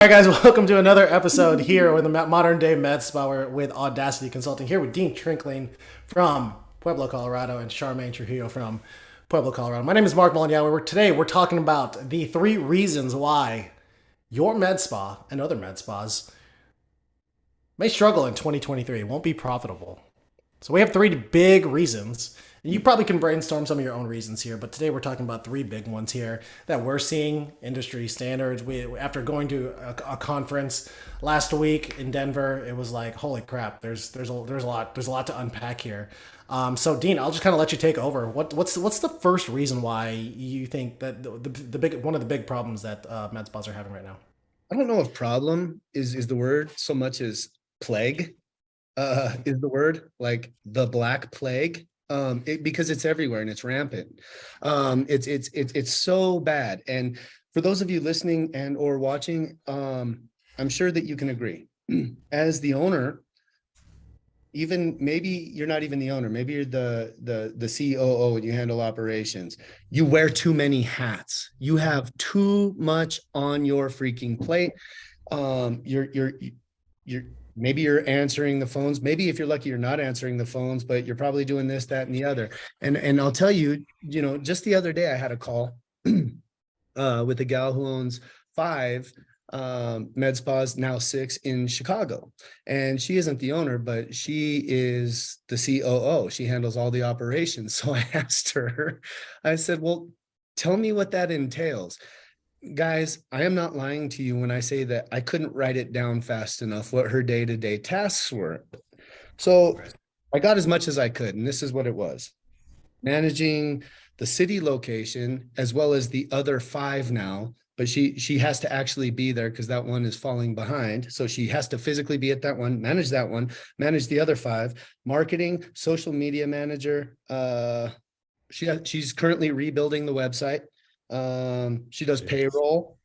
All right, guys, welcome to another episode here with the Modern Day Med Spa. We're with Audacity Consulting here with Dean Trinkling from Pueblo, Colorado, and Charmaine Trujillo from Pueblo, Colorado. My name is Mark Molyneux. Today we're talking about the 3 reasons why your med spa and other med spas may struggle in 2023, won't be profitable. So we have 3 big reasons. You probably can brainstorm some of your own reasons here, but today we're talking about 3 big ones here that we're seeing industry standards. After going to a conference last week in Denver, it was like, holy crap! There's a lot to unpack here. So Dean, I'll just kind of let you take over. What's the first reason why you think that the big one of the big problems that med spas are having right now? I don't know if problem is the word so much as plague is the word, like the Black Plague. Because it's everywhere and it's rampant. It's so bad. And for those of you listening and or watching, I'm sure that you can agree. As the owner, even maybe you're not even the owner, maybe you're the COO and you handle operations. You wear too many hats. You have too much on your freaking plate. You're maybe you're answering the phones. Maybe if you're lucky, you're not answering the phones, but you're probably doing this, that, and the other. And I'll tell you, just the other day I had a call with a gal who owns 5 med spas, now 6 in Chicago. And she isn't the owner, but she is the COO. She handles all the operations. So I asked her, I said, well, tell me what that entails. Guys, I am not lying to you when I say that I couldn't write it down fast enough what her day-to-day tasks were. So I got as much as I could, and this is what it was. Managing the city location as well as the other 5 now, but she has to actually be there because that one is falling behind. So she has to physically be at that one, manage the other 5, marketing, social media manager. She's currently rebuilding the website. She does payroll,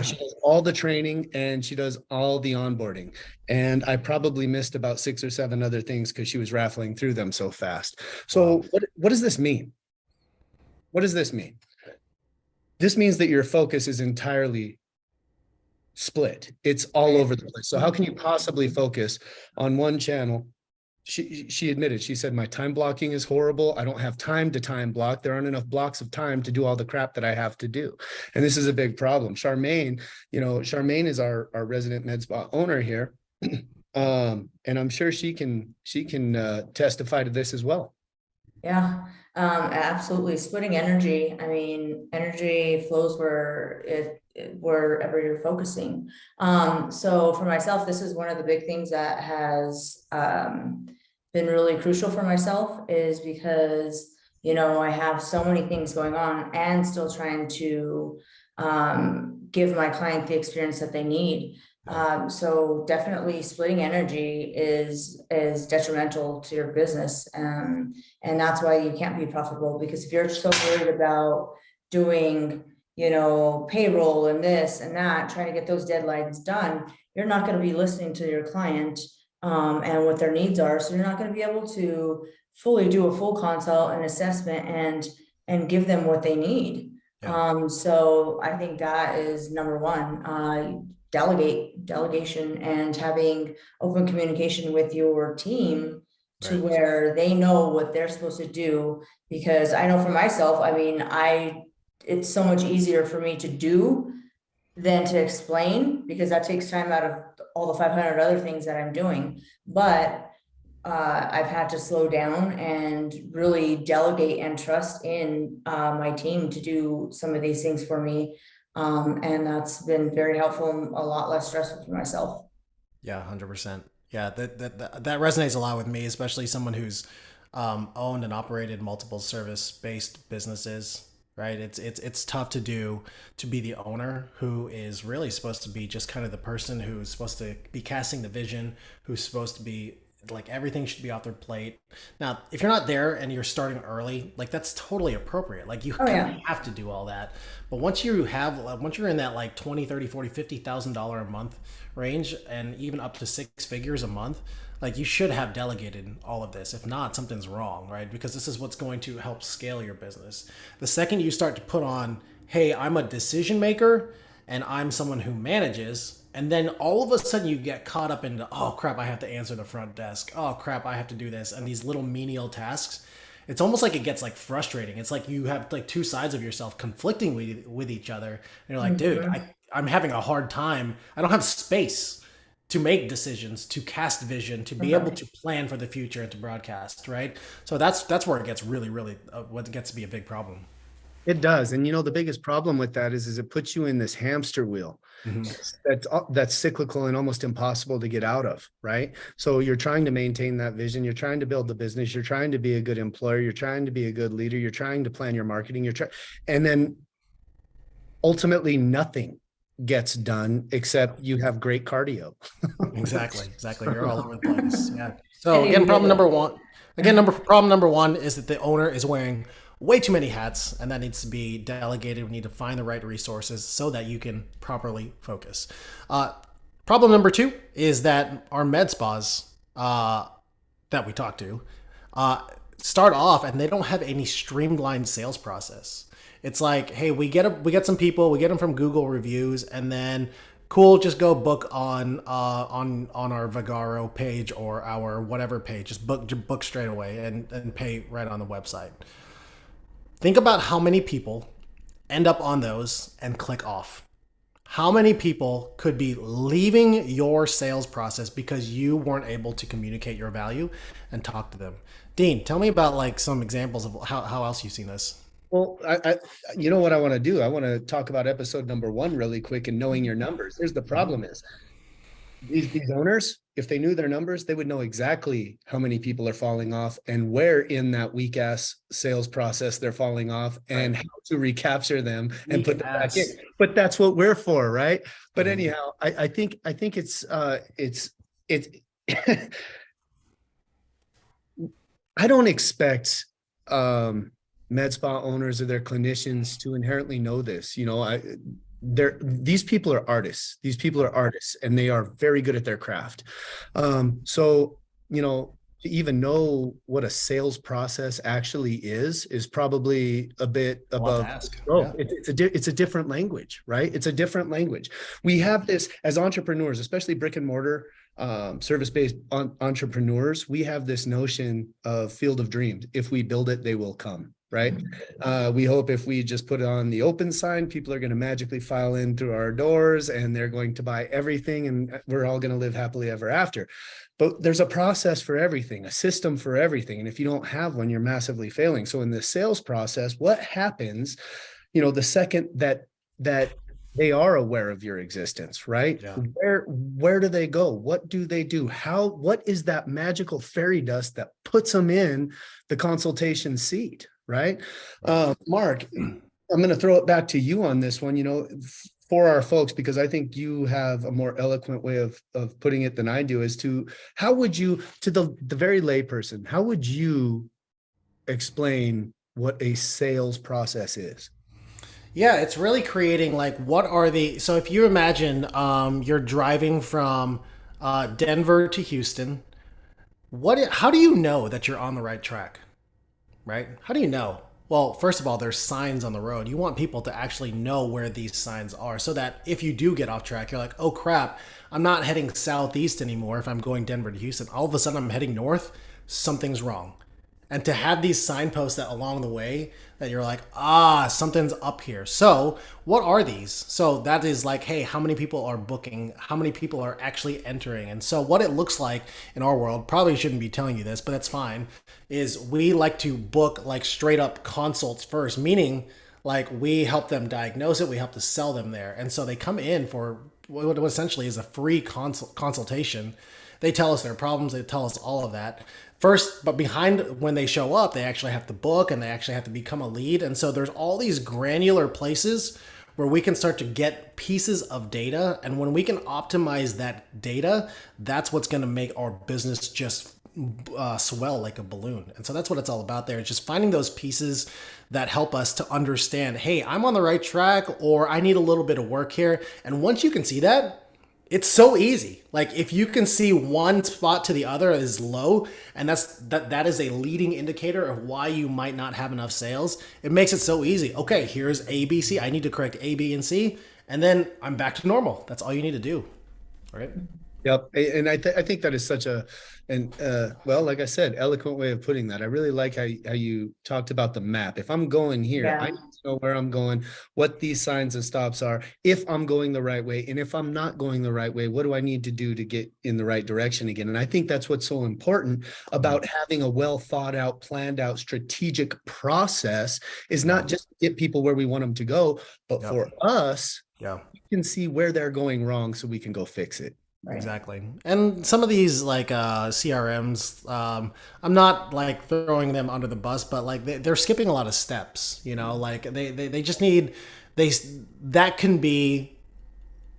she does all the training, and she does all the onboarding. And I probably missed about 6 or 7 other things because she was raffling through them so fast. So what does this mean? What does this mean? This means that your focus is entirely split. It's all over the place. So how can you possibly focus on one channel? She admitted, she said, my time blocking is horrible. I don't have time to time block. There aren't enough blocks of time to do all the crap that I have to do. And this is a big problem. Charmaine is our resident med spa owner here. And I'm sure she can testify to this as well. Yeah, absolutely. Splitting energy. I mean, energy flows wherever you're focusing. So for myself, this is one of the big things that has been really crucial for myself, is because, I have so many things going on and still trying to give my client the experience that they need. So definitely splitting energy is detrimental to your business. And that's why you can't be profitable, because if you're so worried about doing, payroll and this and that, trying to get those deadlines done, you're not going to be listening to your client and what their needs are. So you're not going to be able to fully do a full consult and assessment and give them what they need. Yeah. So I think that is number one. Delegation and having open communication with your team to where they know what they're supposed to do. Because I know for myself, I mean, it's so much easier for me to do than to explain, because that takes time out of all the 500 other things that I'm doing. But I've had to slow down and really delegate and trust in my team to do some of these things for me. And that's been very helpful and a lot less stressful for myself. Yeah, 100%. Yeah, that resonates a lot with me, especially someone who's owned and operated multiple service-based businesses. Right, it's tough to be the owner who is really supposed to be just kind of the person who's supposed to be casting the vision, who's supposed to be like everything should be off their plate. Now, if you're not there and you're starting early, like that's totally appropriate. Like you have to do all that. But once you're in that like 20, 30, 40, $50,000 a month range, and even up to 6 figures a month, like you should have delegated all of this. If not, something's wrong, right? Because this is what's going to help scale your business. The second you start to put on, hey, I'm a decision maker and I'm someone who manages, And then all of a sudden you get caught up into, oh crap, I have to answer the front desk. Oh crap, I have to do this. And these little menial tasks. It's almost like it gets like frustrating. It's like you have like two sides of yourself conflicting with each other. And you're like, dude, I'm having a hard time. I don't have space to make decisions, to cast vision, to be able to plan for the future and to broadcast, right? So that's where it gets really, really, what gets to be a big problem. It does. And the biggest problem with that is it puts you in this hamster wheel that's cyclical and almost impossible to get out of, right? So you're trying to maintain that vision. You're trying to build the business. You're trying to be a good employer. You're trying to be a good leader. You're trying to plan your marketing. And then ultimately nothing gets done except you have great cardio. Exactly. You're all over the place. Yeah. So again, problem number one is that the owner is wearing way too many hats, and that needs to be delegated. We need to find the right resources so that you can properly focus. Problem number two is that our med spas that we talk to start off and they don't have any streamlined sales process. It's like, hey, we get some people, we get them from Google reviews, and then cool, just go book on our Vagaro page or our whatever page. Just book straight away and pay right on the website. Think about how many people end up on those and click off. How many people could be leaving your sales process because you weren't able to communicate your value and talk to them? Dean, tell me about like some examples of how else you've seen this. Well, you know what I want to do? I want to talk about episode number 1 really quick and knowing your numbers. Here's the problem is these owners, if they knew their numbers, they would know exactly how many people are falling off and where in that weak ass sales process they're falling off and how to recapture them and put them back in. But that's what we're for, right? But anyhow, I think it's I don't expect med spa owners or their clinicians to inherently know this. These people are artists. These people are artists, and they are very good at their craft. So to even know what a sales process actually is probably a bit above. It's a different language, right? It's a different language. We have this as entrepreneurs, especially brick and mortar service-based entrepreneurs. We have this notion of field of dreams. If we build it, they will come. Right. We hope if we just put it on the open sign, people are going to magically file in through our doors and they're going to buy everything and we're all going to live happily ever after. But there's a process for everything, a system for everything. And if you don't have one, you're massively failing. So in the sales process, what happens, the second that they are aware of your existence, right? Yeah. Where do they go? What do they do? What is that magical fairy dust that puts them in the consultation seat? Right. Mark, I'm going to throw it back to you on this one, for our folks, because I think you have a more eloquent way of putting it than I do, as to how would you, to the very lay person, how would you explain what a sales process is? Yeah, it's really creating so if you imagine you're driving from Denver to Houston, how do you know that you're on the right track? Right? How do you know? Well, first of all, there's signs on the road. You want people to actually know where these signs are so that if you do get off track, you're like, oh crap, I'm not heading southeast anymore if I'm going Denver to Houston. All of a sudden I'm heading north, something's wrong. And to have these signposts that along the way that you're like, something's up here. So what are these? So that is like, hey, how many people are booking? How many people are actually entering? And so what it looks like in our world, probably shouldn't be telling you this, but that's fine, is we like to book like straight up consults first, meaning like we help them diagnose it, we help to sell them there. And so they come in for what essentially is a free consultation. They tell us their problems, they tell us all of that. First, but behind when they show up, they actually have to book and they actually have to become a lead. And so there's all these granular places where we can start to get pieces of data. And when we can optimize that data, that's what's going to make our business just swell like a balloon. And so that's what it's all about there. It's just finding those pieces that help us to understand, hey, I'm on the right track or I need a little bit of work here. And once you can see that, it's so easy. Like if you can see one spot to the other is low, and that is a leading indicator of why you might not have enough sales. It makes it so easy. Okay, here's A, B, C. I need to correct A, B, and C, and then I'm back to normal. That's all you need to do. right? Yep. And I think that is such well, like I said, eloquent way of putting that. I really like how you talked about the map. If I'm going here, I Yeah, need to know where I'm going, what these signs and stops are, if I'm going the right way. And if I'm not going the right way, what do I need to do to get in the right direction again? And I think that's what's so important about having a well thought out, planned out, strategic process is not just to get people where we want them to go, but Yep. for us, Yeah. we can see where they're going wrong so we can go fix it. right. Exactly. And some of these like CRMs, I'm not like throwing them under the bus, but like they're skipping a lot of steps, you know, like they just need, they, that can be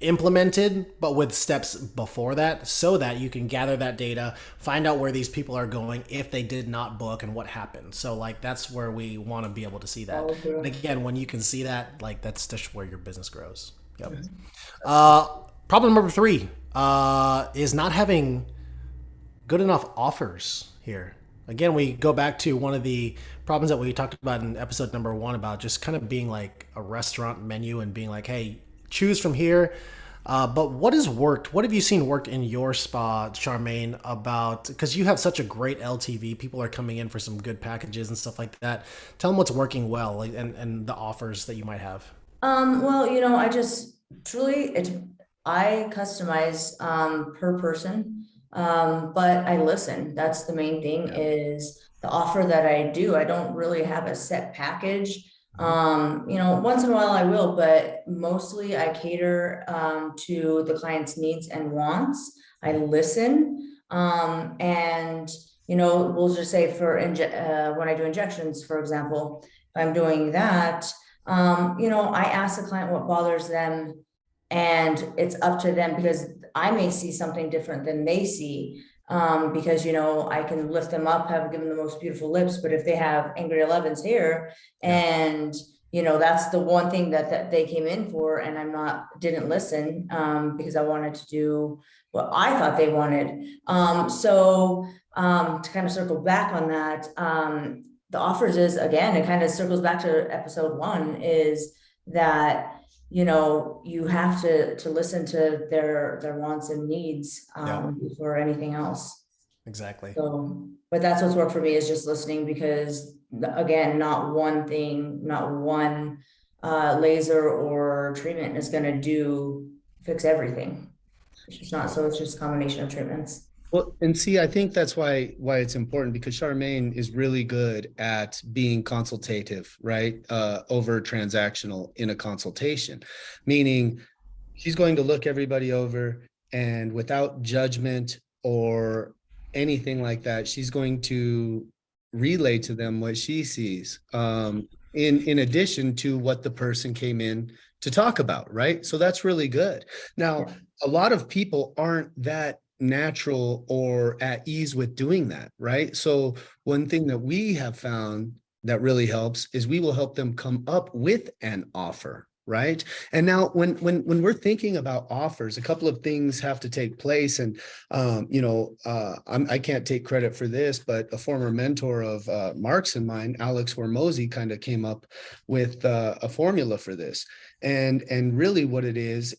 implemented, but with steps before that, so that you can gather that data, find out where these people are going if they did not book and what happened. So like that's where we want to be able to see that. Follow through. And again, when you can see that, like that's just where your business grows. Yep. Problem number 3 is not having good enough offers here. Again, we go back to one of the problems that we talked about in episode number 1 about just kind of being like a restaurant menu and being like, hey, choose from here. But what has worked? What have you seen worked in your spa, Charmaine, about, because you have such a great LTV, people are coming in for some good packages and stuff like that. Tell them what's working well, like, and the offers that you might have. Well, I just truly, I customize, per person. But I listen. That's the main thing is the offer that I do. I don't really have a set package. Once in a while I will, but mostly I cater, to the client's needs and wants. I listen. And, we'll just say when I do injections, for example, if I'm doing that, I ask the client what bothers them, and it's up to them because I may see something different than they see. Because I can lift them up, have given the most beautiful lips, but if they have angry 11s here, and that's the one thing that they came in for, and didn't listen, because I wanted to do what I thought they wanted. So to kind of circle back on that, the offers is, again, it kind of circles back to episode 1, is that you have to listen to their wants and needs, before anything else. Exactly. So, but that's what's worked for me, is just listening, because again, not one thing, not one laser or treatment is going to fix everything. It's just not. So it's just a combination of treatments. Well, and see, I think that's why it's important, because Charmaine is really good at being consultative, right? Over transactional in a consultation, meaning she's going to look everybody over, and without judgment or anything like that, she's going to relay to them what she sees, in addition to what the person came in to talk about, right? So that's really good. Now, a lot of people aren't that natural or at ease with doing that, right? So one thing that we have found that really helps is we will help them come up with an offer, right? And now when we're thinking about offers, a couple of things have to take place. And I can't take credit for this, but a former mentor of Mark's and mine, Alex Hormozy, kind of came up with a formula for this. And really what it is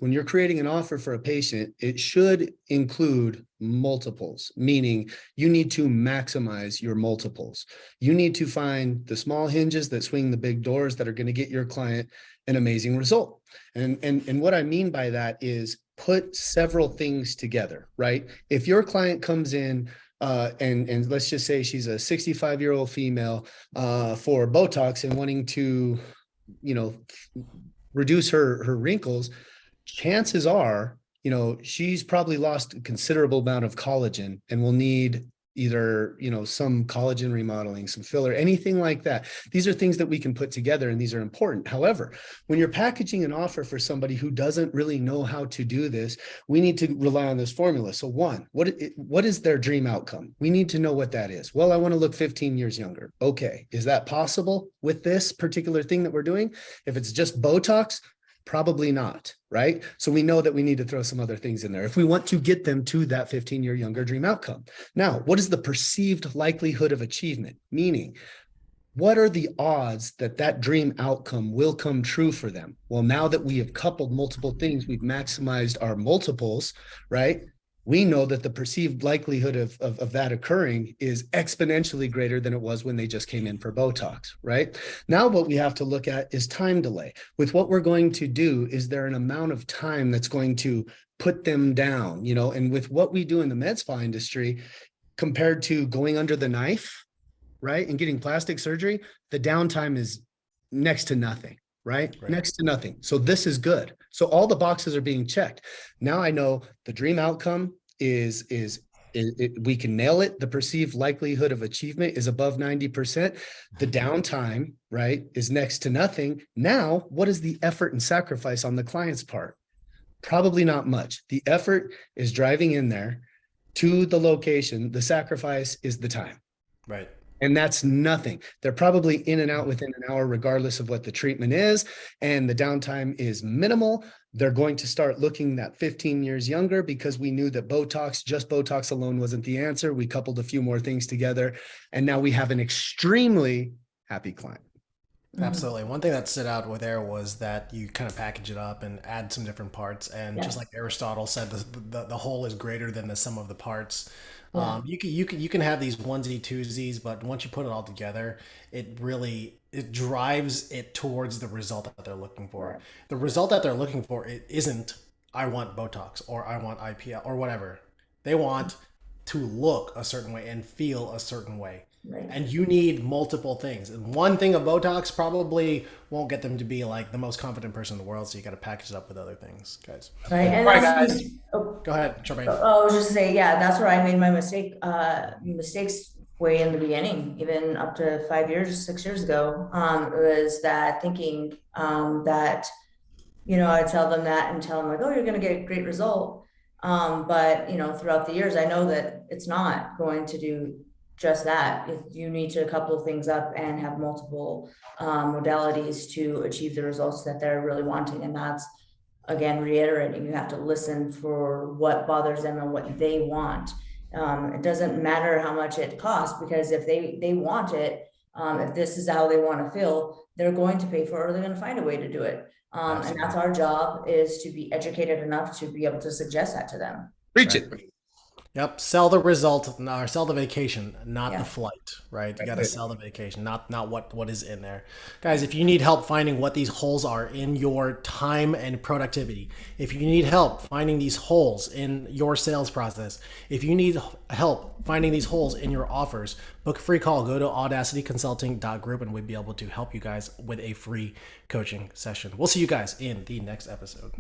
when you're creating an offer for a patient, it should include multiples, meaning you need to maximize your multiples. You need to find the small hinges that swing the big doors that are going to get your client an amazing result. And what I mean by that is put several things together, right? If your client comes in and let's just say she's a 65-year-old female for Botox and wanting to reduce her wrinkles, chances are, she's probably lost a considerable amount of collagen and will need either, some collagen remodeling, some filler, anything like that. These are things that we can put together, and these are important. However, when you're packaging an offer for somebody who doesn't really know how to do this, we need to rely on this formula. So one, what is their dream outcome? We need to know what that is. Well, I want to look 15 years younger. Okay. Is that possible with this particular thing that we're doing? If it's just Botox, probably not, right? So we know that we need to throw some other things in there if we want to get them to that 15-year younger dream outcome. Now, what is the perceived likelihood of achievement? Meaning, what are the odds that that dream outcome will come true for them? Well, now that we have coupled multiple things, we've maximized our multiples, right? We know that the perceived likelihood of that occurring is exponentially greater than it was when they just came in for Botox, right? Now, what we have to look at is time delay. With what we're going to do, is there an amount of time that's going to put them down, you know? And with what we do in the med spa industry, compared to going under the knife, right, and getting plastic surgery, the downtime is next to nothing. Right? Next to nothing. So this is good. So all the boxes are being checked. Now I know the dream outcome is we can nail it. The perceived likelihood of achievement is above 90%. The downtime, right, is next to nothing. Now, what is the effort and sacrifice on the client's part? Probably not much. The effort is driving in there to the location. The sacrifice is the time. Right. And that's nothing. They're probably in and out within an hour, regardless of what the treatment is. And the downtime is minimal. They're going to start looking that 15 years younger, because we knew that just Botox alone wasn't the answer. We coupled a few more things together, and now we have an extremely happy client. Absolutely. One thing that stood out with there was that you kind of package it up and add some different parts. And just like Aristotle said, the whole is greater than the sum of the parts. You can have these onesie twosies, but once you put it all together, it drives it towards the result that they're looking for. The result that they're looking for, it isn't I want Botox or I want IPL or whatever. They want to look a certain way and feel a certain way. Right. And you need multiple things. And one thing of Botox probably won't get them to be like the most confident person in the world. So you got to package it up with other things, guys. Right. And All right, that's, guys. Go ahead, Charmaine. I was just to say, yeah, that's where I made my mistakes way in the beginning, even up to 6 years ago, was that thinking that, I'd tell them that and tell them like, oh, you're going to get a great result. But, throughout the years, I know that it's not going to do just that. If you need to couple things up and have multiple modalities to achieve the results that they're really wanting. And that's, again, reiterating, you have to listen for what bothers them and what they want. It doesn't matter how much it costs, because if they want it, if this is how they want to feel, they're going to pay for it, or they're going to find a way to do it. And that's our job, is to be educated enough to be able to suggest that to them. Preach it. Yep. Sell the result, or sell the vacation, not the flight, right? You got to sell the vacation, not what is in there. Guys, if you need help finding what these holes are in your time and productivity, if you need help finding these holes in your sales process, if you need help finding these holes in your offers, book a free call. Go to audacityconsulting.group and we'd be able to help you guys with a free coaching session. We'll see you guys in the next episode.